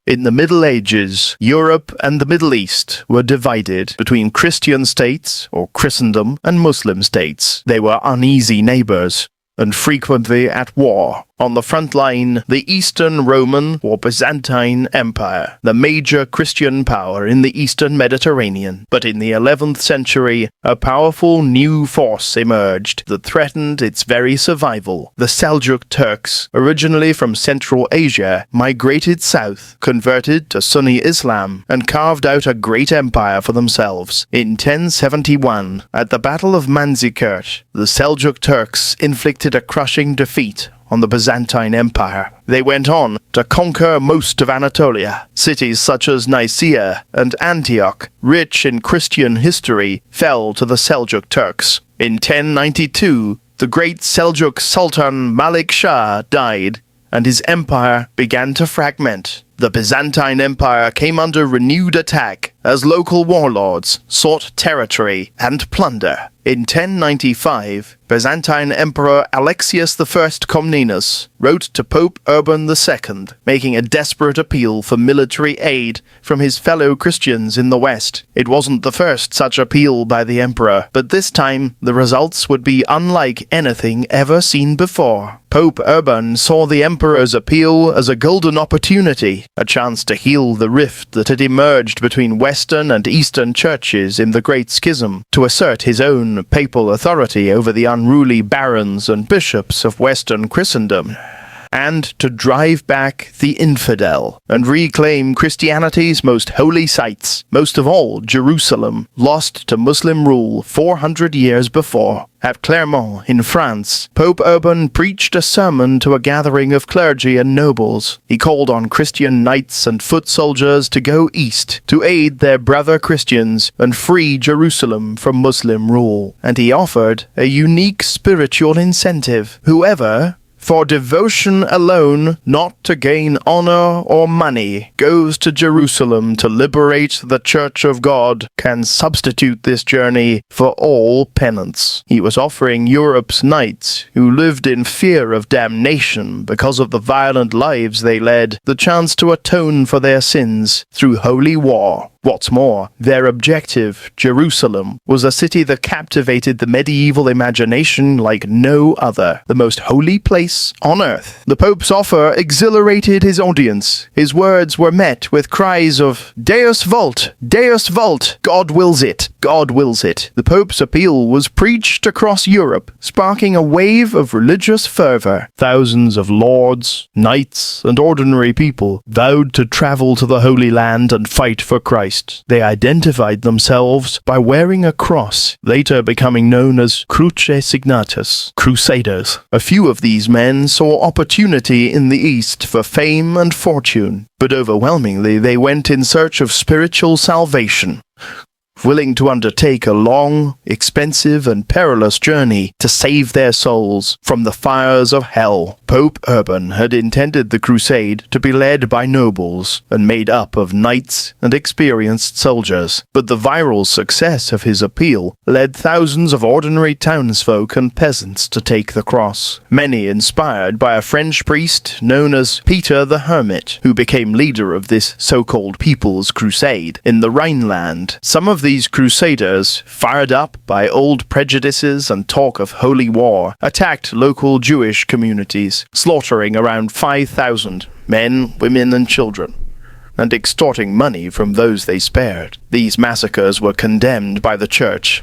In the Middle Ages, Europe and the Middle East were divided between Christian states, or Christendom, and Muslim states. They were uneasy neighbors, and frequently at war. On the front line, the Eastern Roman or Byzantine Empire, the major Christian power in the Eastern Mediterranean. But in the 11th century, a powerful new force emerged that threatened its very survival. The Seljuk Turks, originally from Central Asia, migrated south, converted to Sunni Islam, and carved out a great empire for themselves. In 1071, at the Battle of Manzikert, the Seljuk Turks inflicted a crushing defeat on the Byzantine Empire. They went on to conquer most of Anatolia. Cities such as Nicaea and Antioch, rich in Christian history, fell to the Seljuk Turks. In 1092, the great Seljuk Sultan Malik Shah died, and his empire began to fragment. The Byzantine Empire came under renewed attack as local warlords sought territory and plunder. In 1095, Byzantine Emperor Alexius I Comnenus wrote to Pope Urban II, making a desperate appeal for military aid from his fellow Christians in the West. It wasn't the first such appeal by the emperor, but this time the results would be unlike anything ever seen before. Pope Urban saw the emperor's appeal as a golden opportunity, a chance to heal the rift that had emerged between Western and Eastern churches in the Great Schism, to assert his own papal authority over the unruly barons and bishops of Western Christendom, and to drive back the infidel and reclaim Christianity's most holy sites, most of all Jerusalem, lost to Muslim rule 400 years before. At Clermont, in France, Pope Urban preached a sermon to a gathering of clergy and nobles. He called on Christian knights and foot soldiers to go east to aid their brother Christians and free Jerusalem from Muslim rule. And he offered a unique spiritual incentive. Whoever, for devotion alone, not to gain honor or money, goes to Jerusalem to liberate the Church of God, can substitute this journey for all penance. He was offering Europe's knights, who lived in fear of damnation because of the violent lives they led, the chance to atone for their sins through holy war. What's more, their objective, Jerusalem, was a city that captivated the medieval imagination like no other, the most holy place on earth. The Pope's offer exhilarated his audience. His words were met with cries of, "Deus vult! Deus vult! God wills it! God wills it!" The Pope's appeal was preached across Europe, sparking a wave of religious fervor. Thousands of lords, knights, and ordinary people vowed to travel to the Holy Land and fight for Christ. They identified themselves by wearing a cross, later becoming known as Cruce Signatus, Crusaders. A few of these men saw opportunity in the East for fame and fortune, but overwhelmingly they went in search of spiritual salvation, willing to undertake a long, expensive, and perilous journey to save their souls from the fires of hell. Pope Urban had intended the crusade to be led by nobles and made up of knights and experienced soldiers, but the viral success of his appeal led thousands of ordinary townsfolk and peasants to take the cross, many inspired by a French priest known as Peter the Hermit, who became leader of this so-called People's Crusade in the Rhineland. Some of these crusaders, fired up by old prejudices and talk of holy war, attacked local Jewish communities, slaughtering around 5,000 men, women, and children, and extorting money from those they spared. These massacres were condemned by the Church,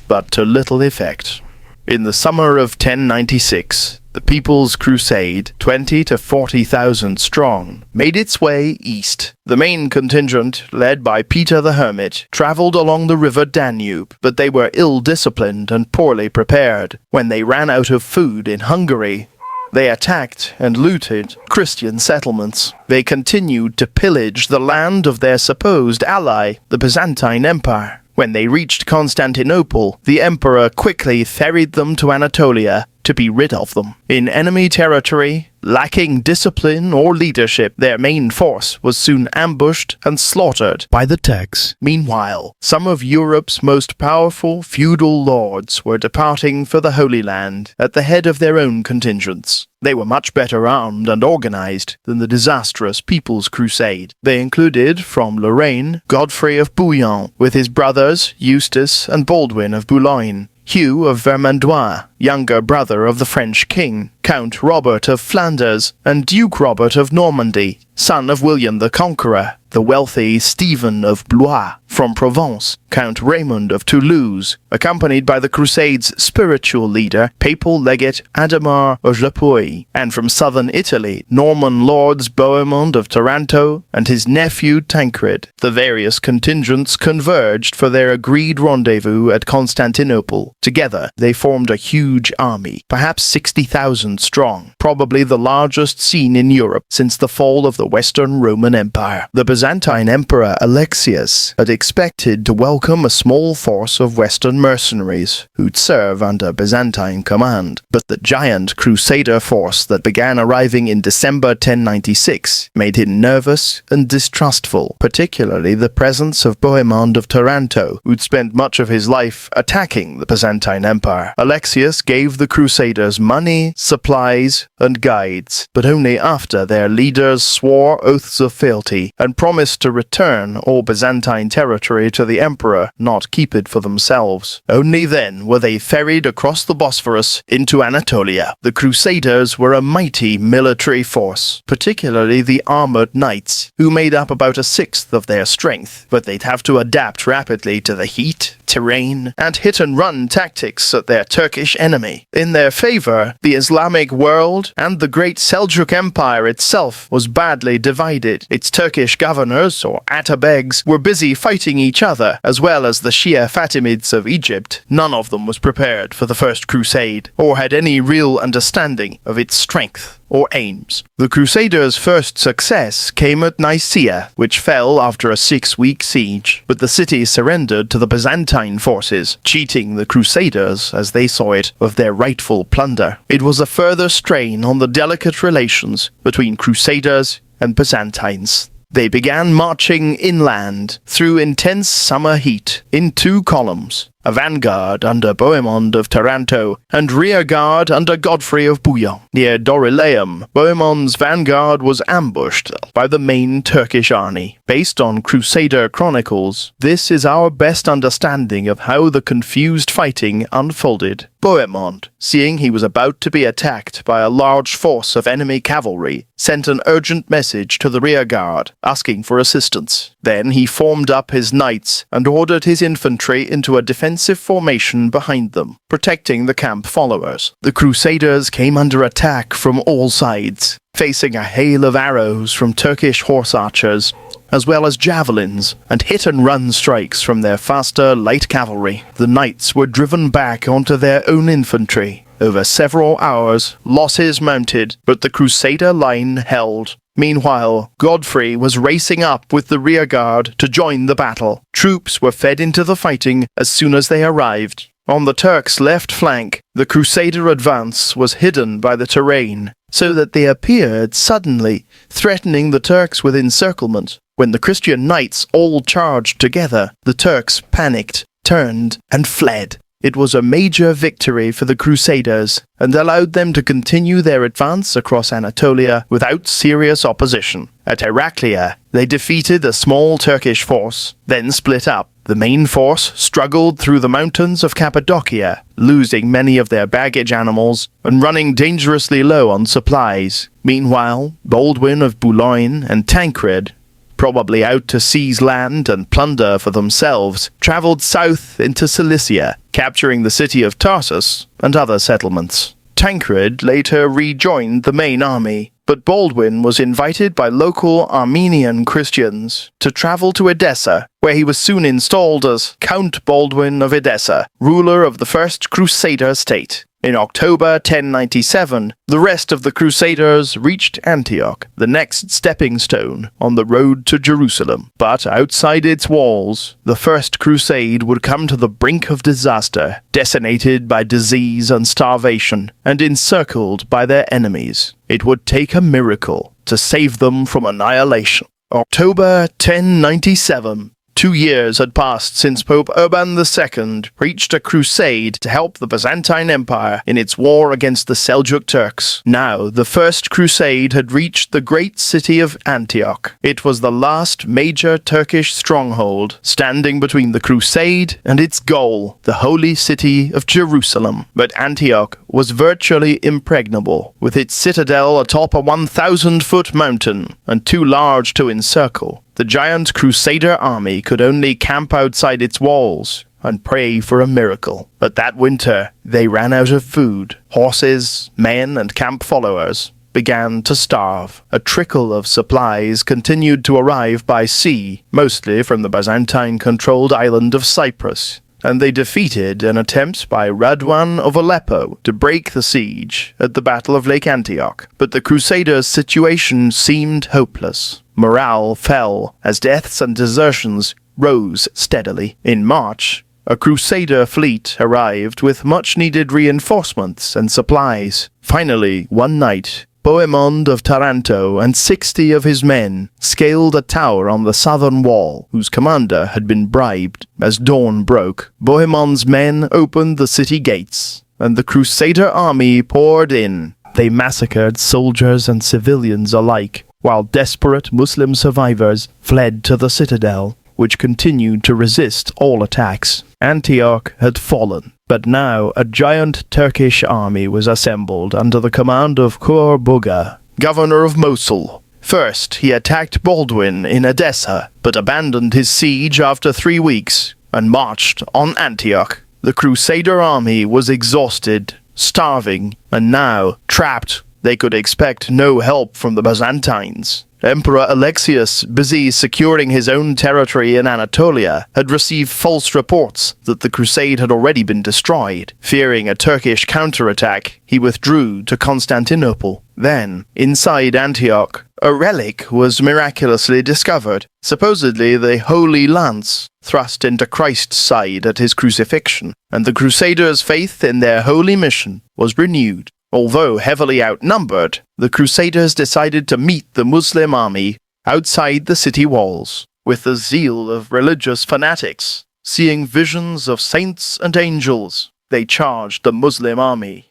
but to little effect. In the summer of 1096, the People's Crusade, 20 to 40,000 strong, made its way east. The main contingent, led by Peter the Hermit, traveled along the river Danube, but they were ill-disciplined and poorly prepared. When they ran out of food in Hungary, they attacked and looted Christian settlements. They continued to pillage the land of their supposed ally, the Byzantine Empire. When they reached Constantinople, the emperor quickly ferried them to Anatolia to to be rid of them. In enemy territory, lacking discipline or leadership, their main force was soon ambushed and slaughtered by the Turks. Meanwhile, some of Europe's most powerful feudal lords were departing for the Holy Land at the head of their own contingents. They were much better armed and organized than the disastrous People's Crusade. They included, from Lorraine, Godfrey of Bouillon, with his brothers Eustace and Baldwin of Boulogne, Hugh of Vermandois, younger brother of the French king, Count Robert of Flanders, and Duke Robert of Normandy, son of William the Conqueror, the wealthy Stephen of Blois, from Provence, Count Raymond of Toulouse, accompanied by the Crusade's spiritual leader, papal legate Adhemar of Japouille, and from southern Italy, Norman lords Bohemond of Taranto and his nephew Tancred. The various contingents converged for their agreed rendezvous at Constantinople. Together, they formed a huge army, perhaps 60,000 strong, probably the largest seen in Europe since the fall of the Western Roman Empire. The Byzantine Emperor Alexius had expected to welcome a small force of Western mercenaries who'd serve under Byzantine command, but the giant Crusader force that began arriving in December 1096 made him nervous and distrustful, particularly the presence of Bohemond of Taranto, who'd spent much of his life attacking the Byzantine Empire. Alexius gave the Crusaders money, supplies, and guides, but only after their leaders swore oaths of fealty and promised to return all Byzantine territory to the emperor, not keep it for themselves. Only then were they ferried across the Bosphorus into Anatolia. The Crusaders were a mighty military force, particularly the armored knights, who made up about a sixth of their strength, but they'd have to adapt rapidly to the heat, terrain, and hit-and-run tactics of their Turkish enemy. In their favor, the Islamic world and the great Seljuk Empire itself was badly divided. Its Turkish governors, or atabegs, were busy fighting each other, as well as the Shia Fatimids of Egypt. None of them was prepared for the First Crusade, or had any real understanding of its strength or aims. The Crusaders' first success came at Nicaea, which fell after a 6-week siege, but the city surrendered to the Byzantine forces, cheating the Crusaders, as they saw it, of their rightful plunder. It was a further strain on the delicate relations between Crusaders and Byzantines. They began marching inland through intense summer heat in 2 columns, a vanguard under Bohemond of Taranto and rear guard under Godfrey of Bouillon. Near Dorylaeum, Bohemond's vanguard was ambushed by the main Turkish army. Based on Crusader chronicles, this is our best understanding of how the confused fighting unfolded. Bohemond, seeing he was about to be attacked by a large force of enemy cavalry, sent an urgent message to the rear guard, asking for assistance. Then he formed up his knights and ordered his infantry into a defensive formation behind them, protecting the camp followers. The Crusaders came under attack from all sides, facing a hail of arrows from Turkish horse archers, as well as javelins and hit-and-run strikes from their faster light cavalry. The knights were driven back onto their own infantry. Over several hours, losses mounted, but the Crusader line held. Meanwhile, Godfrey was racing up with the rear guard to join the battle. Troops were fed into the fighting as soon as they arrived. On the Turks' left flank, the Crusader advance was hidden by the terrain, so that they appeared suddenly, threatening the Turks with encirclement. When the Christian knights all charged together, the Turks panicked, turned, and fled. It was a major victory for the Crusaders, and allowed them to continue their advance across Anatolia without serious opposition. At Heraclea, they defeated a small Turkish force, then split up. The main force struggled through the mountains of Cappadocia, losing many of their baggage animals and running dangerously low on supplies. Meanwhile, Baldwin of Boulogne and Tancred, probably out to seize land and plunder for themselves, travelled south into Cilicia, capturing the city of Tarsus and other settlements. Tancred later rejoined the main army, but Baldwin was invited by local Armenian Christians to travel to Edessa, where he was soon installed as Count Baldwin of Edessa, ruler of the First Crusader state. In October 1097, the rest of the Crusaders reached Antioch, the next stepping stone on the road to Jerusalem. But outside its walls, the First Crusade would come to the brink of disaster, decimated by disease and starvation, and encircled by their enemies. It would take a miracle to save them from annihilation. October 1097. 2 years had passed since Pope Urban II preached a crusade to help the Byzantine Empire in its war against the Seljuk Turks. Now, the First Crusade had reached the great city of Antioch. It was the last major Turkish stronghold, standing between the crusade and its goal, the holy city of Jerusalem. But Antioch was virtually impregnable, with its citadel atop a 1,000-foot mountain and too large to encircle. The giant Crusader army could only camp outside its walls and pray for a miracle. But that winter, they ran out of food. Horses, men, and camp followers began to starve. A trickle of supplies continued to arrive by sea, mostly from the Byzantine-controlled island of Cyprus, and they defeated an attempt by Radwan of Aleppo to break the siege at the Battle of Lake Antioch. But the Crusaders' situation seemed hopeless. Morale fell as deaths and desertions rose steadily. In March, a Crusader fleet arrived with much-needed reinforcements and supplies. Finally, one night, Bohemond of Taranto and 60 of his men scaled a tower on the southern wall, whose commander had been bribed. As dawn broke, Bohemond's men opened the city gates, and the Crusader army poured in. They massacred soldiers and civilians alike, while desperate Muslim survivors fled to the citadel, which continued to resist all attacks. Antioch had fallen, but now a giant Turkish army was assembled under the command of Khur-Buga, governor of Mosul. First, he attacked Baldwin in Edessa, but abandoned his siege after 3 weeks and marched on Antioch. The Crusader army was exhausted, starving, and now trapped. They could expect no help from the Byzantines. Emperor Alexius, busy securing his own territory in Anatolia, had received false reports that the crusade had already been destroyed. Fearing a Turkish counterattack, he withdrew to Constantinople. Then, inside Antioch, a relic was miraculously discovered, supposedly the Holy Lance, thrust into Christ's side at his crucifixion, and the Crusaders' faith in their holy mission was renewed. Although heavily outnumbered, the Crusaders decided to meet the Muslim army outside the city walls, with the zeal of religious fanatics. Seeing visions of saints and angels, they charged the Muslim army,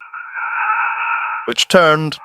which turned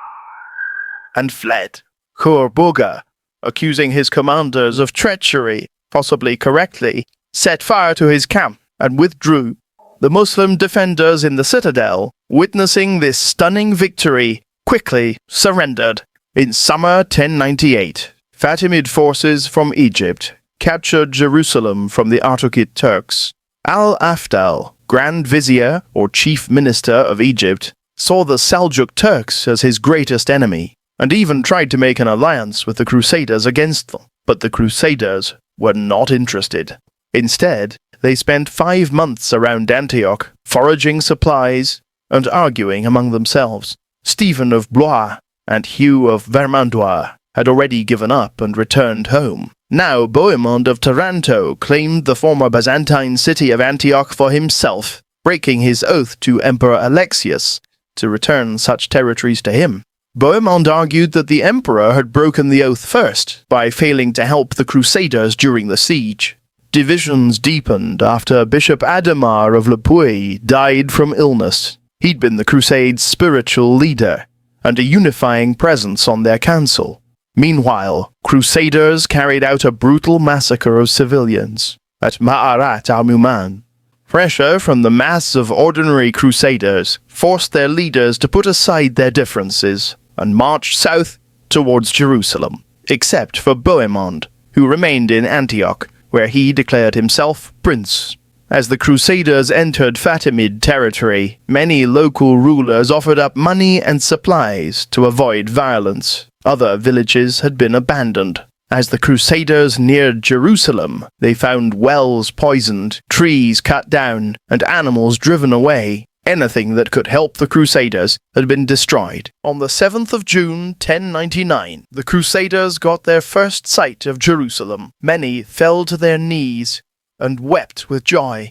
and fled. Khur-Buga, accusing his commanders of treachery, possibly correctly, set fire to his camp and withdrew. The Muslim defenders in the citadel, witnessing this stunning victory, quickly surrendered. In summer 1098, Fatimid forces from Egypt captured Jerusalem from the Artukid Turks. Al-Afdal, Grand Vizier or Chief Minister of Egypt, saw the Seljuk Turks as his greatest enemy, and even tried to make an alliance with the Crusaders against them. But the Crusaders were not interested. Instead, they spent 5 months around Antioch, foraging supplies and arguing among themselves. Stephen of Blois and Hugh of Vermandois had already given up and returned home. Now Bohemond of Taranto claimed the former Byzantine city of Antioch for himself, breaking his oath to Emperor Alexius to return such territories to him. Bohemond argued that the emperor had broken the oath first by failing to help the Crusaders during the siege. Divisions deepened after Bishop Adhemar of Le Puy died from illness. He'd been the Crusade's spiritual leader and a unifying presence on their council. Meanwhile, Crusaders carried out a brutal massacre of civilians at Ma'arat al-Muman. Pressure from the mass of ordinary Crusaders forced their leaders to put aside their differences and march south towards Jerusalem, except for Bohemond, who remained in Antioch, where he declared himself prince. As the Crusaders entered Fatimid territory, many local rulers offered up money and supplies to avoid violence. Other villages had been abandoned. As the Crusaders neared Jerusalem, they found wells poisoned, trees cut down, and animals driven away. Anything that could help the Crusaders had been destroyed. On the 7th of June, 1099, the Crusaders got their first sight of Jerusalem. Many fell to their knees and wept with joy.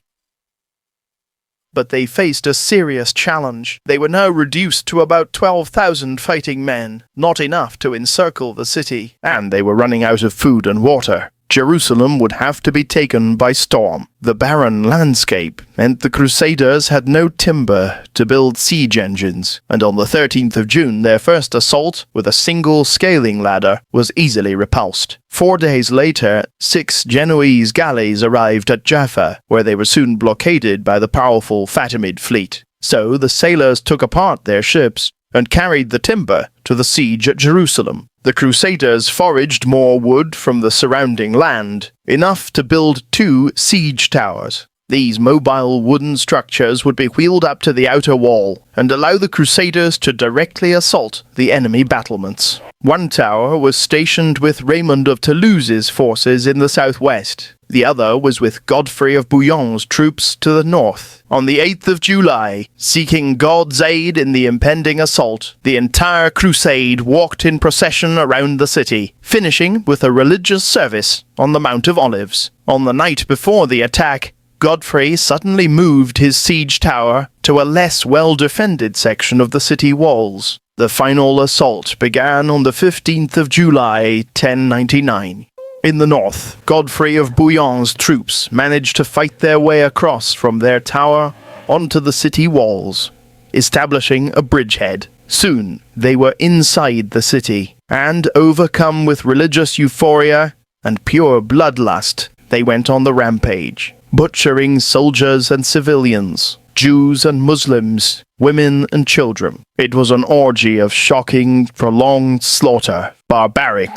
But they faced a serious challenge. They were now reduced to about 12,000 fighting men, not enough to encircle the city, and they were running out of food and water. Jerusalem would have to be taken by storm. The barren landscape meant the Crusaders had no timber to build siege engines, and on the 13th of June their first assault, with a single scaling ladder, was easily repulsed. 4 days later, 6 Genoese galleys arrived at Jaffa, where they were soon blockaded by the powerful Fatimid fleet. So the sailors took apart their ships and carried the timber to the siege at Jerusalem. The Crusaders foraged more wood from the surrounding land, enough to build 2 siege towers. These mobile wooden structures would be wheeled up to the outer wall and allow the Crusaders to directly assault the enemy battlements. One tower was stationed with Raymond of Toulouse's forces in the southwest. The other was with Godfrey of Bouillon's troops to the north. On the 8th of July, seeking God's aid in the impending assault, the entire crusade walked in procession around the city, finishing with a religious service on the Mount of Olives. On the night before the attack, Godfrey suddenly moved his siege tower to a less well-defended section of the city walls. The final assault began on the 15th of July, 1099. In the north, Godfrey of Bouillon's troops managed to fight their way across from their tower onto the city walls, establishing a bridgehead. Soon, they were inside the city, and overcome with religious euphoria and pure bloodlust, they went on the rampage, butchering soldiers and civilians, Jews and Muslims, women and children. It was an orgy of shocking, prolonged slaughter, barbaric,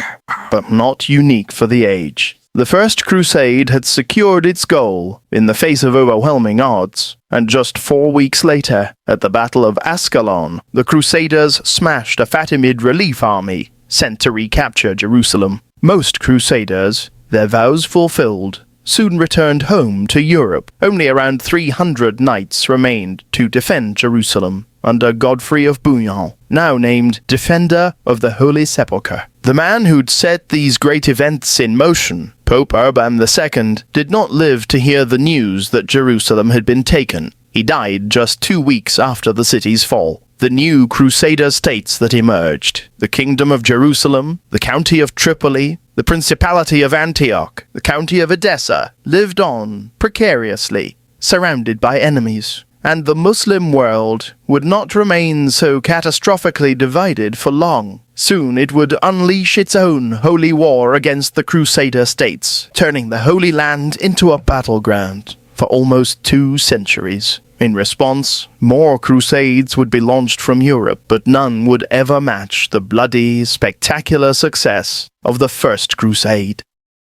but not unique for the age. The First Crusade had secured its goal in the face of overwhelming odds, and just 4 weeks later, at the Battle of Ascalon, the Crusaders smashed a Fatimid relief army sent to recapture Jerusalem. Most Crusaders, their vows fulfilled, soon returned home to Europe. Only around 300 knights remained to defend Jerusalem under Godfrey of Bouillon, now named Defender of the Holy Sepulchre. The man who'd set these great events in motion, Pope Urban II, did not live to hear the news that Jerusalem had been taken. He died just 2 weeks after the city's fall. The new Crusader states that emerged, the Kingdom of Jerusalem, the County of Tripoli, the Principality of Antioch, the County of Edessa, lived on precariously, surrounded by enemies. And the Muslim world would not remain so catastrophically divided for long. Soon it would unleash its own holy war against the Crusader states, turning the Holy Land into a battleground for almost 2 centuries. In response, more crusades would be launched from Europe, but none would ever match the bloody, spectacular success of the First Crusade.